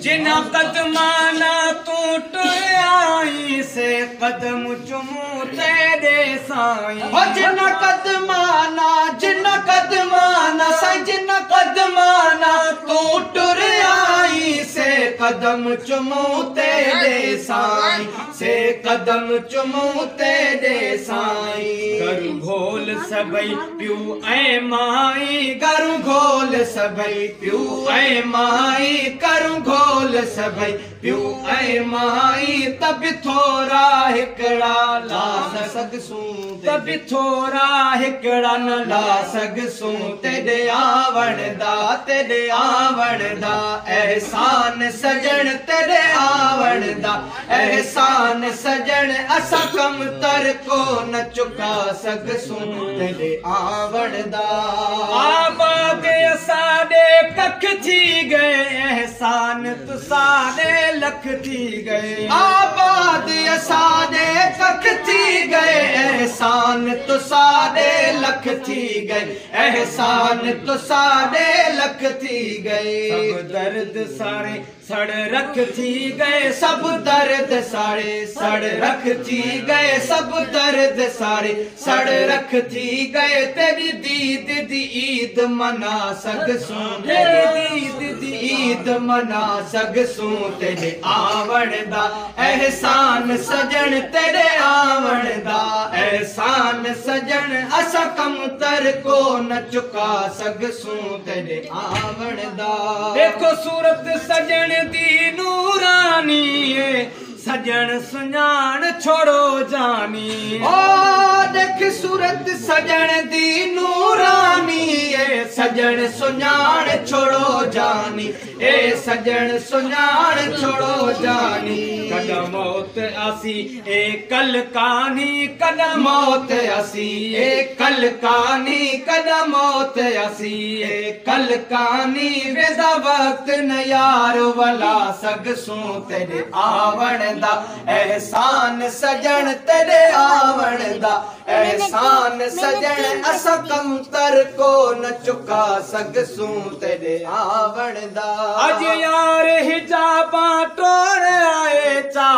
जिना कदमाना तू टुराई से कदम चुमू तेरे साईं। हो जिना कदमाना साईं जिना कदमाना तू टुराई से कदम चुमू तेरे साईं से कदम चुमू तेरे साईं। करू घोल सबई प्यू ऐ माई करूं घोल सबई प्यू ऐ माई करूं घोल सबई प्यू ऐ माई तब थोरा हिकड़ा ला सगसूं तब थोरा हिकड़ा न ला सगसूं तेरे आवण दा एहसान सजन तेरे आवण दा एहसान सजन असा कम तर को न चुका सगसूं तेरे आवण दा। आबाद साडे कख थी गए एहसान तु साडे लख थी गए। आबाद साडे कख थी गए एहसान तु साडे लख थी गए एहसान तु साडे लख थी गए। सब दर्द सारे सड़ रख थी गए सब दर्द सारे सड़ रख थी गए सब दर्द सारे सड़ रख थी गए। तेरी दीद दी ईद मना सगसूं तेरी दीद दी ईद मना सगसूं तेरे आवण दा एहसान सजन तेरे आवण दा एहसान सजन असा कम तर को न चुका सगसूं तेरे आवण दा। देखो सूरत सजन दी नूरानी है सजन सुञाण छोड़ो जानी। ओ देख सूरत सजन दी नूरानी है सजन सुञाण छोड़ो जानी ए सजन सुञाण छोड़ो जानी। कदम मौत आसी ए कल कानी कदम मौत असी ए कल कानी कदम मौत असी ए कल कानी वेदा वक्त न यार वला सगसूं तेरे आवण दा एहसान सजन तेरे आवण दा एहसान सजन असा कम तर को न चुका सगसूं तेरे आवण दा। अज यार हिजाबा तोड़ आए चा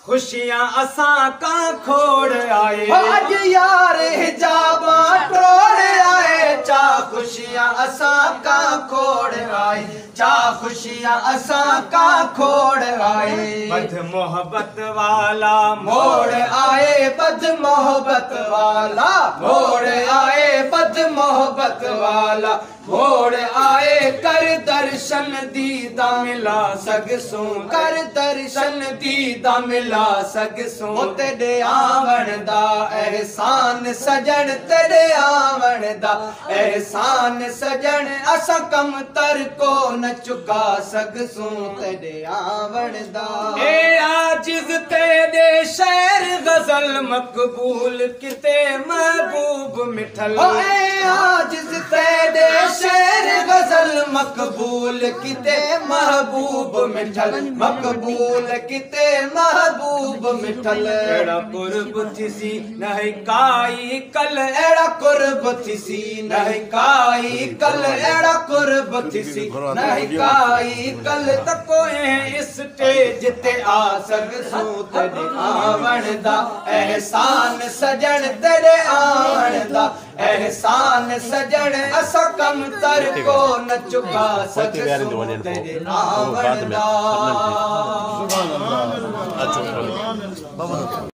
खुशियां असा का खोड़ आए। अज यार हिजाबा तोड़ आए चा खुशियां असा का खोड़ आए चा खुशियां असा का खोड़ आए। बद मोहब्बत वाला मोड़ आए बद मोहब्बत वाला मोड़ आए बद मोहब्बत वाला मोड़ आए कर दर्शन दीदा मिला सगसूं कर दर्शन दीदा मिला सगसूं तेरे आवण दा एहसान सजन तेरे आवण दा एहसान सजन असा कम तर को न चुका सगसूं तेरे आवण दा। ए आजिज़ तेरे शेर गजल मकबूल किते महबूब मिठल। ए आजिज़ तेरे शेर गजल मकबूल किते महबूब मिठल मकबूल किते महबूब मिठल। एड़ा कुर्ब थी नहीं काई कल एड़ा कुर्ब थी नहीं काई कल एड़ा कुर्ब थी नहीं काई कल तको स्टेज ते आ सगसूं तेरे आवण दा एहसान सजन तेरे आवण दा एहसान सजन असा कम तर को न चुका सगसूं तेरे आवण दा।